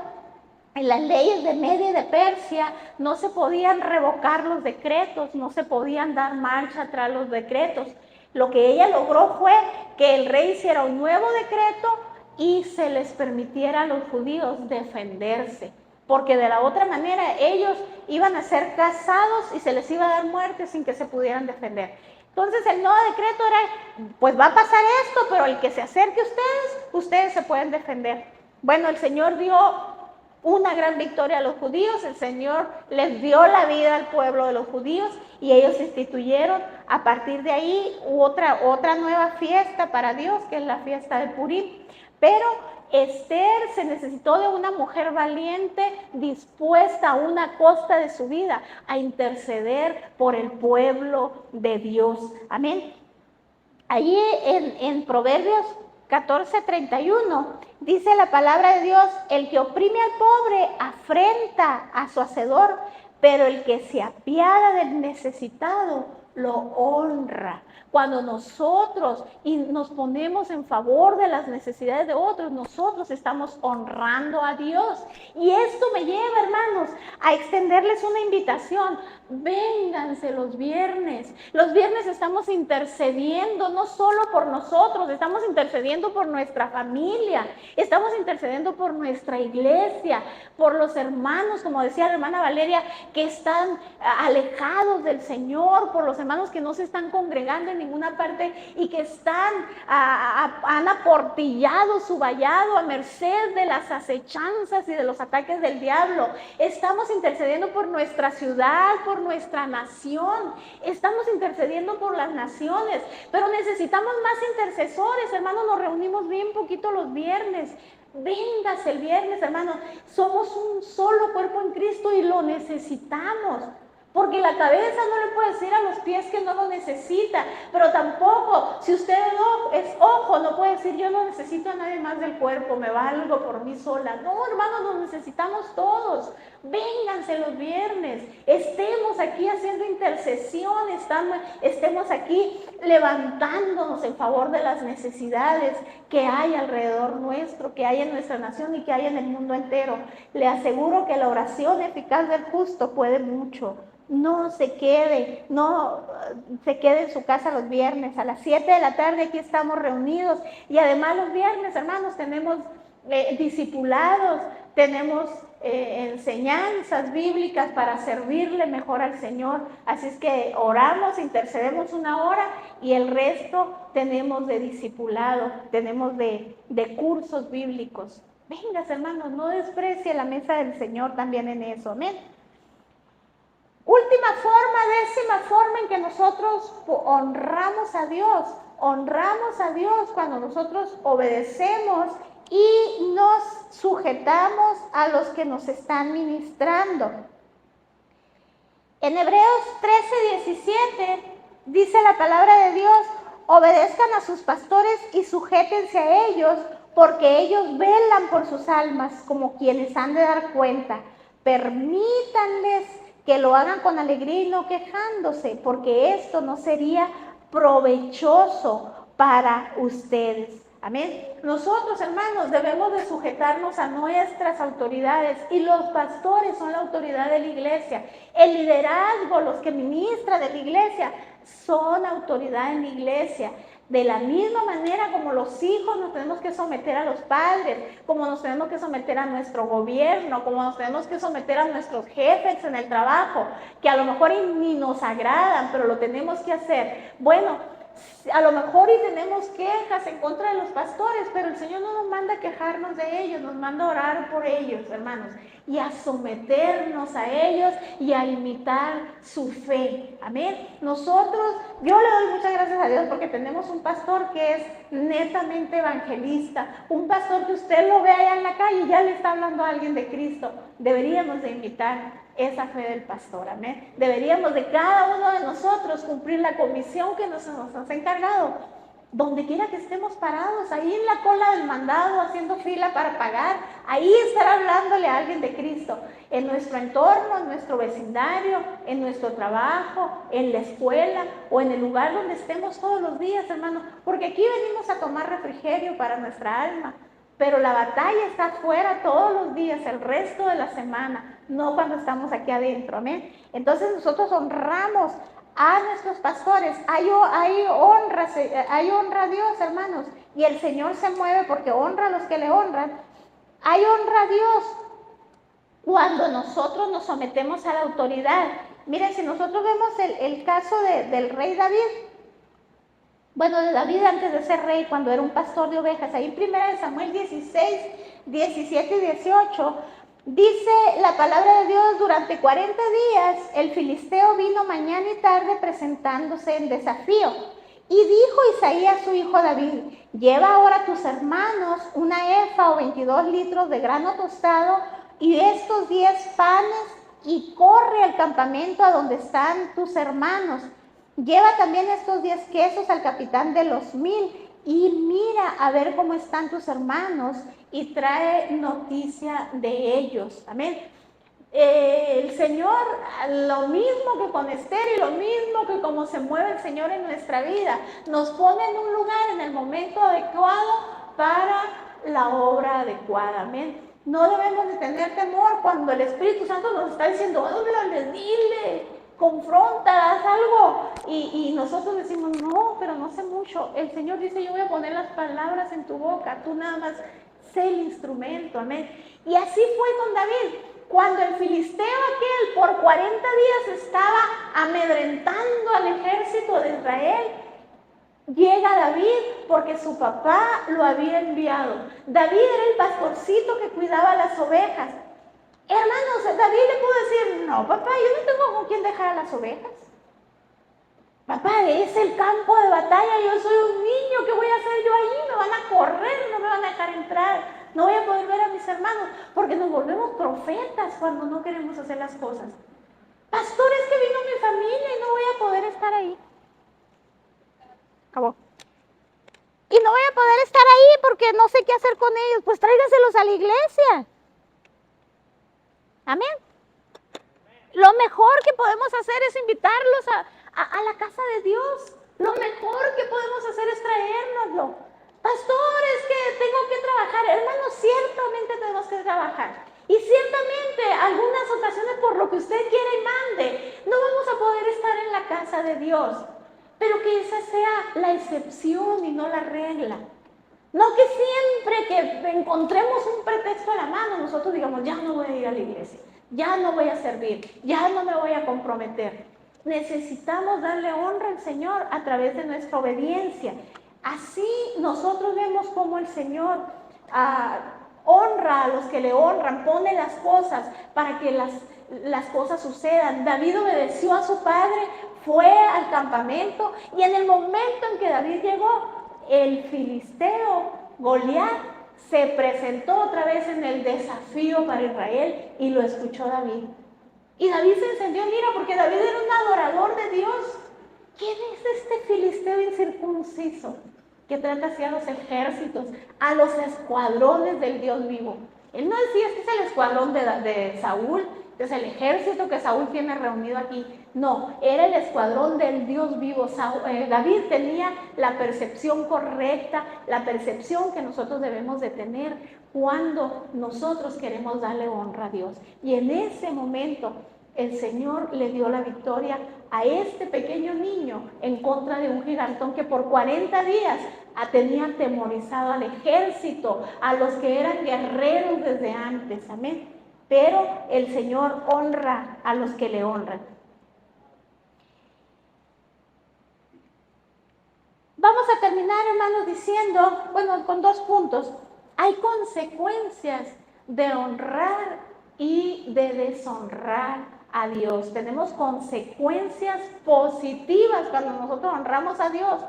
Speaker 1: en las leyes de Media y de Persia, no se podían revocar los decretos, no se podían dar marcha tras los decretos. Lo que ella logró fue que el rey hiciera un nuevo decreto y se les permitiera a los judíos defenderse, porque de la otra manera ellos iban a ser cazados y se les iba a dar muerte sin que se pudieran defender. Entonces el nuevo decreto era, pues va a pasar esto, pero el que se acerque a ustedes se pueden defender. Bueno, el Señor dio una gran victoria a los judíos, el Señor les dio la vida al pueblo de los judíos y ellos instituyeron a partir de ahí otra nueva fiesta para Dios, que es la fiesta de Purim. Pero Esther se necesitó de una mujer valiente, dispuesta a una costa de su vida a interceder por el pueblo de Dios. Amén. Allí en Proverbios 14:31 dice la palabra de Dios, el que oprime al pobre afrenta a su hacedor, pero el que se apiada del necesitado lo honra. Cuando nosotros nos ponemos en favor de las necesidades de otros, nosotros estamos honrando a Dios. Y esto me lleva, hermanos, a extenderles una invitación. Vénganse los viernes. Los viernes estamos intercediendo no solo por nosotros, estamos intercediendo por nuestra familia, estamos intercediendo por nuestra iglesia, por los hermanos, como decía la hermana Valeria, que están alejados del Señor, por los hermanos que no se están congregando en ninguna parte y que han aportillado su vallado a merced de las acechanzas y de los ataques del diablo. Estamos intercediendo por nuestra ciudad, por nuestra nación, estamos intercediendo por las naciones, pero necesitamos más intercesores, hermanos. Nos reunimos bien poquito los viernes. Véngase el viernes, hermano. Somos un solo cuerpo en Cristo y lo necesitamos. Porque la cabeza no le puede decir a los pies que no lo necesita, pero tampoco, si usted es ojo, no puede decir yo no necesito a nadie más del cuerpo, me valgo por mí sola. No, hermanos, nos necesitamos todos. Vénganse los viernes, estemos aquí haciendo intercesión, estemos aquí levantándonos en favor de las necesidades que hay alrededor nuestro, que hay en nuestra nación y que hay en el mundo entero. Le aseguro que la oración eficaz del justo puede mucho. No se quede en su casa los viernes. A las 7 de la tarde aquí estamos reunidos. Y además los viernes, hermanos, tenemos discipulados, tenemos enseñanzas bíblicas para servirle mejor al Señor. Así es que oramos, intercedemos una hora y el resto tenemos de discipulado, tenemos de cursos bíblicos. Vengas, hermanos, no desprecie la mesa del Señor también en eso. Amén. Última forma, décima forma en que nosotros honramos a Dios. Honramos a Dios cuando nosotros obedecemos y nos sujetamos a los que nos están ministrando. En Hebreos 13:17 dice la palabra de Dios: Obedezcan a sus pastores y sujétense a ellos, porque ellos velan por sus almas como quienes han de dar cuenta. Permítanles que lo hagan con alegría y no quejándose, porque esto no sería provechoso para ustedes. Amén. Nosotros, hermanos, debemos de sujetarnos a nuestras autoridades, y los pastores son la autoridad de la iglesia. El liderazgo, los que ministran de la iglesia, son autoridad en la iglesia. De la misma manera como los hijos nos tenemos que someter a los padres, como nos tenemos que someter a nuestro gobierno, como nos tenemos que someter a nuestros jefes en el trabajo, que a lo mejor ni nos agradan, pero lo tenemos que hacer. Bueno, a lo mejor y tenemos quejas en contra de los pastores, pero el Señor no nos manda a quejarnos de ellos, nos manda a orar por ellos, hermanos, y a someternos a ellos y a imitar su fe. Amén. Nosotros, yo le doy muchas gracias a Dios porque tenemos un pastor que es netamente evangelista, un pastor que usted lo ve allá en la calle y ya le está hablando a alguien de Cristo. Deberíamos de imitar esa fe del pastor, amén. Deberíamos de cada uno de nosotros cumplir la comisión que nos ha encargado, donde quiera que estemos parados, ahí en la cola del mandado, haciendo fila para pagar, ahí estar hablándole a alguien de Cristo, en nuestro entorno, en nuestro vecindario, en nuestro trabajo, en la escuela o en el lugar donde estemos todos los días, hermanos, porque aquí venimos a tomar refrigerio para nuestra alma. Pero la batalla está afuera todos los días, el resto de la semana, no cuando estamos aquí adentro, amén. Entonces nosotros honramos a nuestros pastores, hay honra a Dios, hermanos, y el Señor se mueve porque honra a los que le honran. Hay honra a Dios cuando nosotros nos sometemos a la autoridad. Miren, si nosotros vemos el caso del rey David, bueno, de David antes de ser rey, cuando era un pastor de ovejas, ahí en 1 Samuel 16, 17 y 18, dice la palabra de Dios: durante 40 días el filisteo vino mañana y tarde presentándose en desafío. Y dijo Isaías su hijo David: lleva ahora a tus hermanos una efa o 22 litros de grano tostado y estos 10 panes, y corre al campamento a donde están tus hermanos. Lleva también estos 10 quesos al capitán de los 1000 y mira a ver cómo están tus hermanos y trae noticia de ellos. Amén. El Señor, lo mismo que con Esther y lo mismo que como se mueve el Señor en nuestra vida, nos pone en un lugar en el momento adecuado para la obra adecuada. Amén. No debemos de tener temor cuando el Espíritu Santo nos está diciendo: háblale, dile, confronta, haz algo, y nosotros decimos: no, pero no sé mucho. El Señor dice: yo voy a poner las palabras en tu boca, tú nada más sé el instrumento. Amén. Y así fue con David. Cuando el filisteo aquel por 40 días estaba amedrentando al ejército de Israel, llega David porque su papá lo había enviado. David era el pastorcito que cuidaba las ovejas. Hermanos, David le pudo decir: no, papá, yo no tengo con quién dejar a las ovejas. Papá, es el campo de batalla, yo soy un niño, ¿qué voy a hacer yo ahí? Me van a correr, no me van a dejar entrar, no voy a poder ver a mis hermanos, porque nos volvemos profetas cuando no queremos hacer las cosas. Pastor, es que vino mi familia y no voy a poder estar ahí. Acabó. Y no voy a poder estar ahí porque no sé qué hacer con ellos. Pues tráigaselos a la iglesia. Amén. Lo mejor que podemos hacer es invitarlos a la casa de Dios. Lo mejor que podemos hacer es traérnoslo. Pastor, es que tengo que trabajar. Hermanos, ciertamente tenemos que trabajar. Y ciertamente, algunas ocasiones, por lo que usted quiera y mande, no vamos a poder estar en la casa de Dios. Pero que esa sea la excepción y no la regla. No que siempre que encontremos un pretexto a la mano, nosotros digamos: ya no voy a ir a la iglesia, ya no voy a servir, ya no me voy a comprometer. Necesitamos darle honra al Señor a través de nuestra obediencia. Así nosotros vemos cómo el Señor honra a los que le honran, pone las cosas para que las cosas sucedan. David obedeció a su padre, fue al campamento, y en el momento en que David llegó, el filisteo Goliat se presentó otra vez en el desafío para Israel, y lo escuchó David. Y David se encendió en ira porque David era un adorador de Dios. ¿quién es este filisteo incircunciso que trata así a los ejércitos, a los escuadrones del Dios vivo? Él no decía, este es el escuadrón de Saúl, este es el ejército que Saúl tiene reunido aquí. No, era el escuadrón del Dios vivo. David tenía la percepción correcta, la percepción que nosotros debemos de tener cuando nosotros queremos darle honra a Dios. Y en ese momento el Señor le dio la victoria a este pequeño niño en contra de un gigantón que por 40 días tenía atemorizado al ejército, a los que eran guerreros desde antes, amén. Pero el Señor honra a los que le honran. Vamos a terminar, hermanos, diciendo, bueno, con 2 puntos. Hay consecuencias de honrar y de deshonrar a Dios. Tenemos consecuencias positivas cuando nosotros honramos a Dios,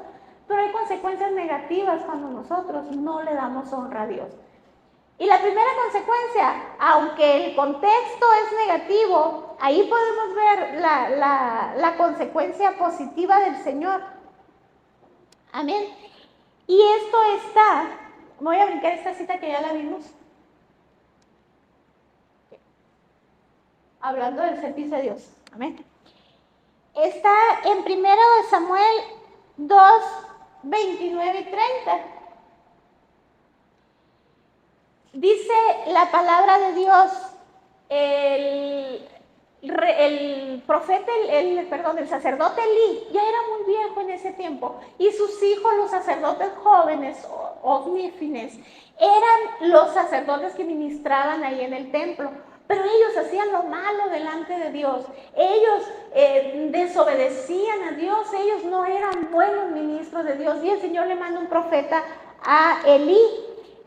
Speaker 1: pero hay consecuencias negativas cuando nosotros no le damos honra a Dios. Y la primera consecuencia, aunque el contexto es negativo, ahí podemos ver la consecuencia positiva del Señor. Amén. Y esto está, voy a brincar esta cita que ya la vimos, hablando del servicio a Dios. Amén. Está en 1 Samuel 2, 29 y 30. Dice la palabra de Dios, el profeta, el sacerdote Elí, ya era muy viejo en ese tiempo, y sus hijos, los sacerdotes jóvenes, Ofnífines, eran los sacerdotes que ministraban ahí en el templo. Pero ellos hacían lo malo delante de Dios. Ellos desobedecían a Dios. Ellos no eran buenos ministros de Dios. Y el Señor le manda un profeta a Elí.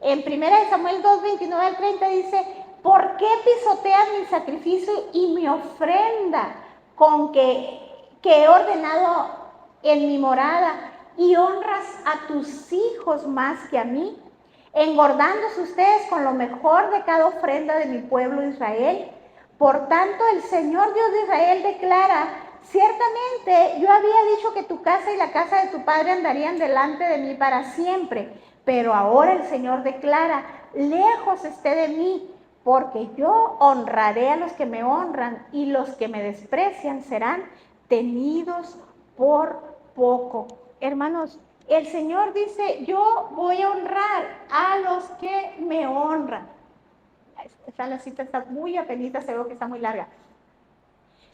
Speaker 1: En 1 Samuel 2, 29 al 30 dice: ¿por qué pisoteas mi sacrificio y mi ofrenda con que he ordenado en mi morada, y honras a tus hijos más que a mí, engordándose ustedes con lo mejor de cada ofrenda de mi pueblo Israel? Por tanto, el Señor Dios de Israel declara: ciertamente yo había dicho que tu casa y la casa de tu padre andarían delante de mí para siempre, pero ahora el Señor declara: lejos esté de mí, porque yo honraré a los que me honran, y los que me desprecian serán tenidos por poco. Hermanos, el Señor dice: yo voy a honrar a los que me honran. La cita está muy apenita, se ve que está muy larga.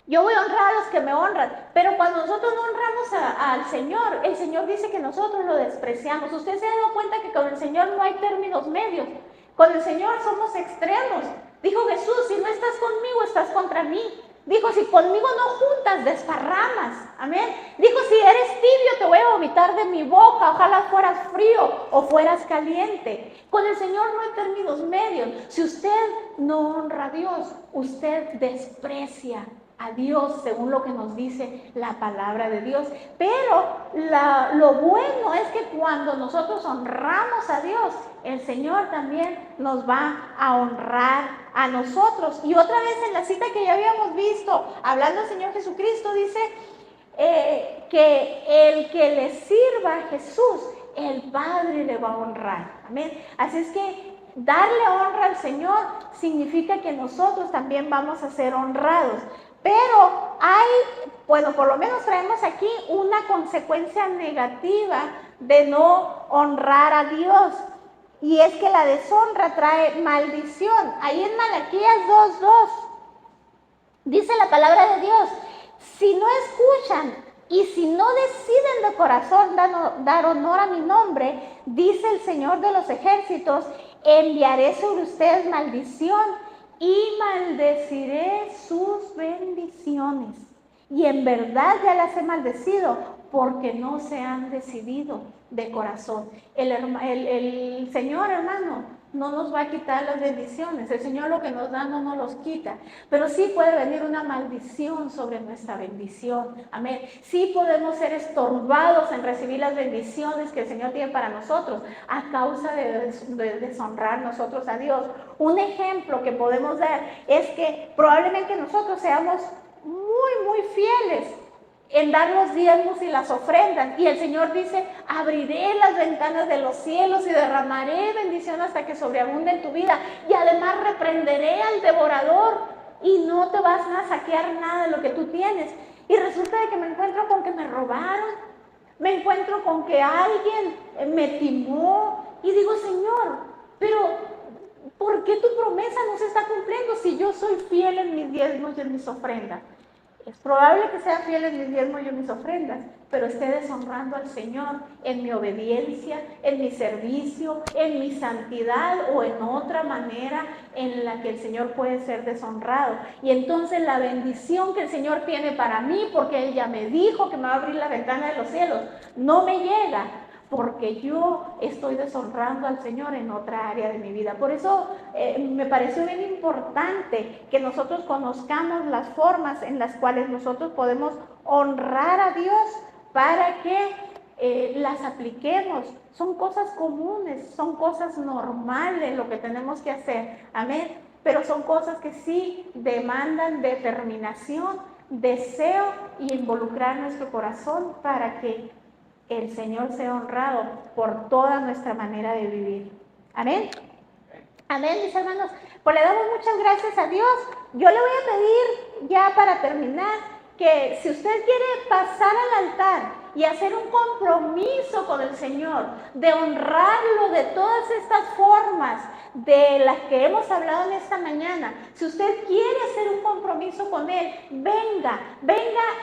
Speaker 1: Yo voy a honrar a los que me honran, pero cuando nosotros no honramos al Señor, el Señor dice que nosotros lo despreciamos. Usted se ha dado cuenta que con el Señor no hay términos medios. Con el Señor somos extremos. Dijo Jesús: si no estás conmigo, estás contra mí. Dijo: si conmigo no juntas, desparramas. Amén. Dijo: si eres tibio, te voy a vomitar de mi boca. Ojalá fueras frío o fueras caliente. Con el Señor no hay términos medios. Si usted no honra a Dios, usted desprecia a Dios, según lo que nos dice la palabra de Dios. Pero lo bueno es que cuando nosotros honramos a Dios, el Señor también nos va a honrar a nosotros. Y otra vez en la cita que ya habíamos visto, hablando el Señor Jesucristo, dice que el que le sirva a Jesús, el Padre le va a honrar. Amén. Así es que darle honra al Señor significa que nosotros también vamos a ser honrados. Pero hay, bueno, por lo menos traemos aquí una consecuencia negativa de no honrar a Dios. Y es que la deshonra trae maldición. Ahí en Malaquías 2:2 dice la palabra de Dios: si no escuchan y si no deciden de corazón dar honor a mi nombre, dice el Señor de los ejércitos, enviaré sobre ustedes maldición y maldeciré sus bendiciones. Y en verdad ya las he maldecido, porque no se han decidido de corazón. El Señor, hermano, no nos va a quitar las bendiciones. El Señor lo que nos da no nos los quita. Pero sí puede venir una maldición sobre nuestra bendición. Amén. Sí podemos ser estorbados en recibir las bendiciones que el Señor tiene para nosotros a causa de deshonrar nosotros a Dios. Un ejemplo que podemos dar es que probablemente nosotros seamos muy fieles en dar los diezmos y las ofrendas. Y el Señor dice, abriré las ventanas de los cielos y derramaré bendición hasta que sobreabunde en tu vida. Y además reprenderé al devorador y no te vas a saquear nada de lo que tú tienes. Y resulta de que me encuentro con que me robaron, me encuentro con que alguien me timó. Y digo, Señor, pero ¿por qué tu promesa no se está cumpliendo si yo soy fiel en mis diezmos y en mis ofrendas? Es probable que sea fiel en mis diezmos y en mis ofrendas, pero esté deshonrando al Señor en mi obediencia, en mi servicio, en mi santidad o en otra manera en la que el Señor puede ser deshonrado. Y entonces la bendición que el Señor tiene para mí, porque Él ya me dijo que me va a abrir la ventana de los cielos, no me llega, porque yo estoy deshonrando al Señor en otra área de mi vida. Por eso me pareció bien importante que nosotros conozcamos las formas en las cuales nosotros podemos honrar a Dios para que las apliquemos. Son cosas comunes, son cosas normales lo que tenemos que hacer. Amén. Pero son cosas que sí demandan determinación, deseo y involucrar nuestro corazón para que el Señor sea honrado por toda nuestra manera de vivir. Amén. Amén, mis hermanos. Pues le damos muchas gracias a Dios. Yo le voy a pedir, ya para terminar, que si usted quiere pasar al altar y hacer un compromiso con el Señor, de honrarlo de todas estas formas de las que hemos hablado en esta mañana, si usted quiere hacer un compromiso con Él, venga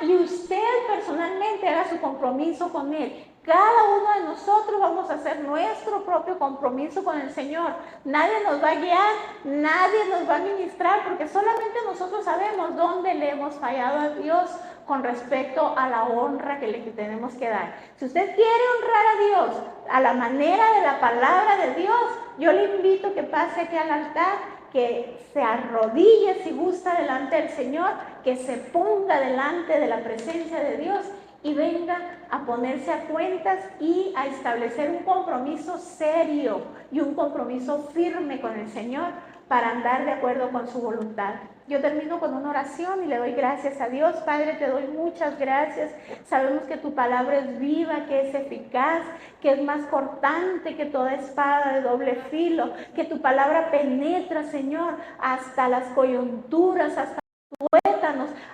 Speaker 1: y usted personalmente haga su compromiso con Él. Cada uno de nosotros vamos a hacer nuestro propio compromiso con el Señor. Nadie nos va a guiar, nadie nos va a ministrar, porque solamente nosotros sabemos dónde le hemos fallado a Dios con respecto a la honra que le tenemos que dar. Si usted quiere honrar a Dios a la manera de la palabra de Dios, yo le invito a que pase aquí al altar, que se arrodille si gusta delante del Señor, que se ponga delante de la presencia de Dios y venga a ponerse a cuentas y a establecer un compromiso serio y un compromiso firme con el Señor para andar de acuerdo con su voluntad. Yo termino con una oración y le doy gracias a Dios. Padre, te doy muchas gracias. Sabemos que tu palabra es viva, que es eficaz, que es más cortante que toda espada de doble filo, que tu palabra penetra, Señor, hasta las coyunturas,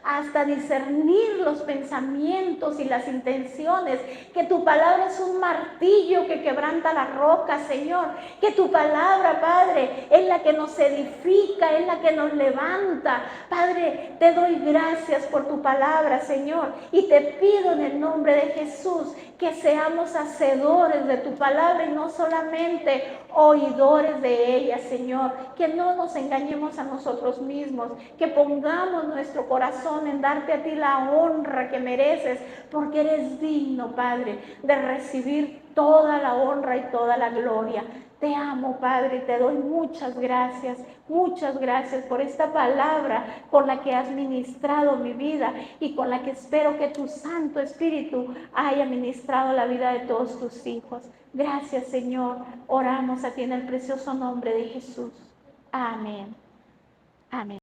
Speaker 1: hasta discernir los pensamientos y las intenciones, que tu palabra es un martillo que quebranta la roca, Señor, que tu palabra, Padre, es la que nos edifica, es la que nos levanta. Padre, te doy gracias por tu palabra, Señor, y te pido en el nombre de Jesús que seamos hacedores de tu palabra y no solamente oidores de ella, Señor, que no nos engañemos a nosotros mismos, que pongamos nuestro corazón en darte a ti la honra que mereces, porque eres digno, Padre, de recibir toda la honra y toda la gloria. Te amo, Padre, y te doy muchas gracias por esta palabra con la que has ministrado mi vida y con la que espero que tu Santo Espíritu haya ministrado la vida de todos tus hijos. Gracias, Señor. Oramos a ti en el precioso nombre de Jesús. Amén. Amén.